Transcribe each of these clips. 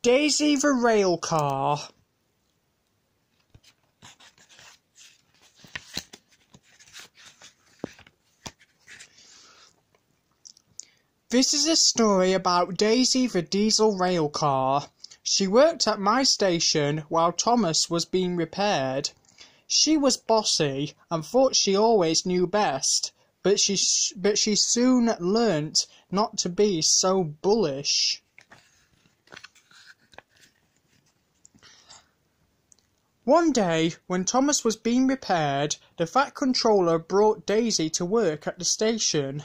Daisy the rail car. This is a story about Daisy the diesel rail car. She worked at my station while Thomas was being repaired. She was bossy and thought she always knew best, but she soon learnt not to be so bullish. One day, when Thomas was being repaired, the Fat Controller brought Daisy to work at the station.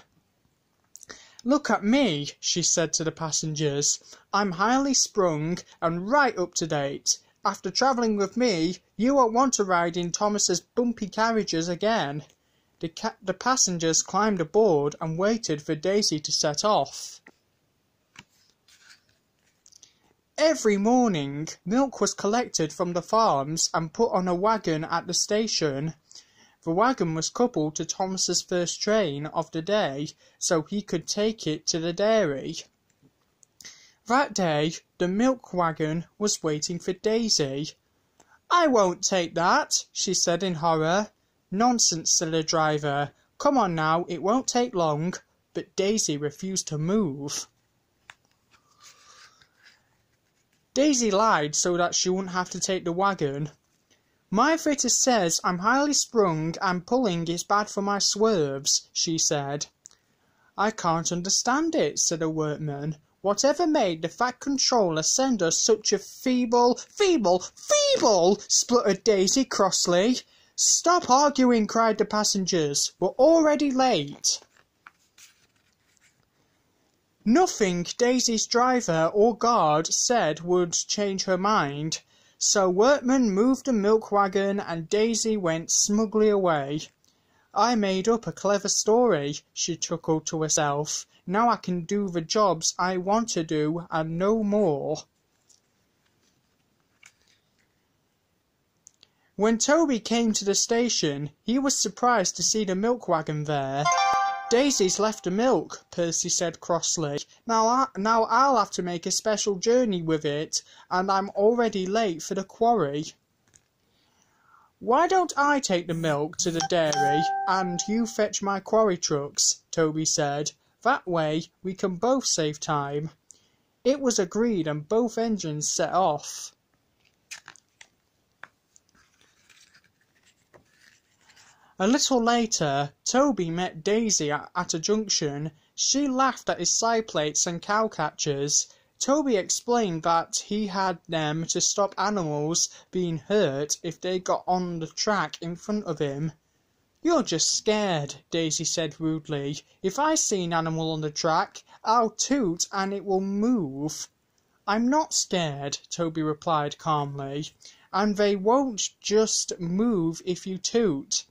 "Look at me," she said to the passengers. "I'm highly sprung and right up to date. After travelling with me, you won't want to ride in Thomas's bumpy carriages again." The passengers climbed aboard and waited for Daisy to set off. Every morning, milk was collected from the farms and put on a wagon at the station. The wagon was coupled to Thomas's first train of the day, so he could take it to the dairy. That day, the milk wagon was waiting for Daisy. "I won't take that," she said in horror. "Nonsense," said the driver. "Come on now, it won't take long." But Daisy refused to move. Daisy lied so that she wouldn't have to take the wagon. "My fitter says I'm highly sprung and pulling is bad for my swerves," she said. "I can't understand it," said a workman. "Whatever made the Fat Controller send us such a feeble..." "Feeble! Spluttered Daisy crossly. "Stop arguing," cried the passengers. "We're already late." Nothing Daisy's driver or guard said would change her mind, so workmen moved the milk wagon and Daisy went smugly away. "I made up a clever story," she chuckled to herself. "Now I can do the jobs I want to do and no more." When Toby came to the station, he was surprised to see the milk wagon there. "Daisy's left the milk," Percy said crossly. Now I'll have to make a special journey with it, and I'm already late for the quarry." "Why don't I take the milk to the dairy, and you fetch my quarry trucks?" Toby said. "That way we can both save time." It was agreed and both engines set off. A little later, Toby met Daisy at a junction. She laughed at his sideplates and cowcatchers. Toby explained that he had them to stop animals being hurt if they got on the track in front of him. "You're just scared," Daisy said rudely. "If I see an animal on the track, I'll toot and it will move." "I'm not scared," Toby replied calmly, "and they won't just move if you toot."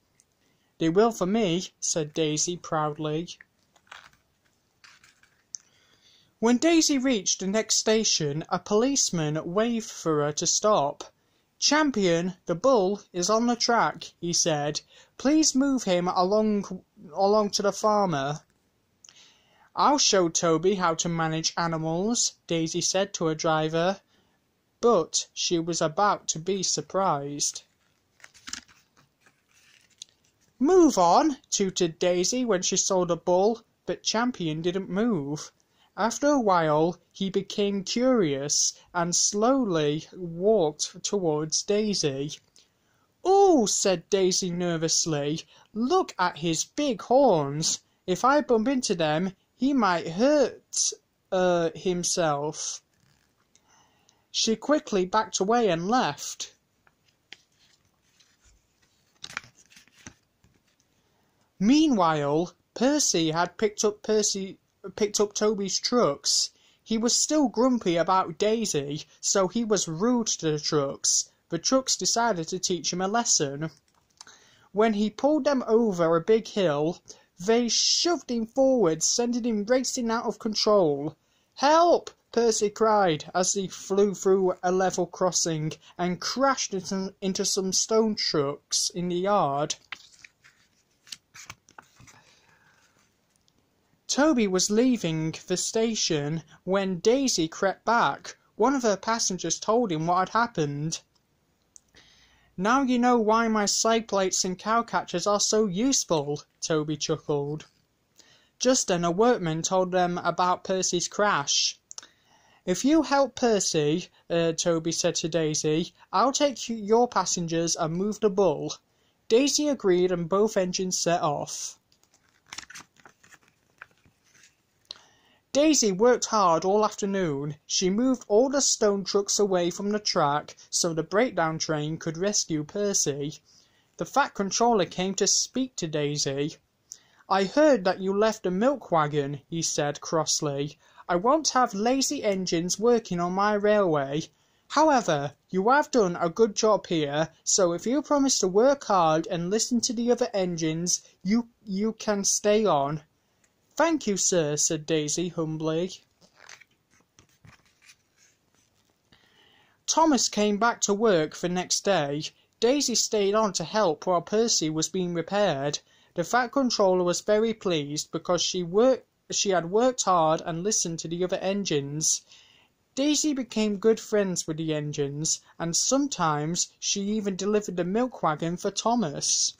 "They will for me," said Daisy proudly. When Daisy reached the next station, a policeman waved for her to stop. "Champion, the bull is on the track," he said. "Please move him along to the farmer." "I'll show Toby how to manage animals," Daisy said to her driver. But she was about to be surprised. "Move on," tooted Daisy when she saw the bull, but Champion didn't move. After a while he became curious and slowly walked towards Daisy. "Ooh," said Daisy nervously, "look at his big horns. If I bump into them, he might hurt himself." She quickly backed away and left. Meanwhile, Percy had picked up Toby's trucks. He was still grumpy about Daisy, so he was rude to the trucks. The trucks decided to teach him a lesson. When he pulled them over a big hill, they shoved him forward, sending him racing out of control. "Help!" Percy cried as he flew through a level crossing and crashed into some stone trucks in the yard. Toby was leaving the station when Daisy crept back. one of her passengers told him what had happened. "Now you know why my sideplates and cowcatchers are so useful," Toby chuckled. Just then a workman told them about Percy's crash. "If you help Percy," Toby said to Daisy, "I'll take your passengers and move the bull." Daisy agreed and both engines set off. Daisy worked hard all afternoon. She moved all the stone trucks away from the track so the breakdown train could rescue Percy. The Fat Controller came to speak to Daisy. "I heard that you left the milk wagon," he said crossly. "I won't have lazy engines working on my railway. However, you have done a good job here, so if you promise to work hard and listen to the other engines, you can stay on." "Thank you, sir," said Daisy humbly. Thomas came back to work the next day. Daisy stayed on to help while Percy was being repaired. The Fat Controller was very pleased because she had worked hard and listened to the other engines. Daisy became good friends with the engines, and sometimes she even delivered the milk wagon for Thomas.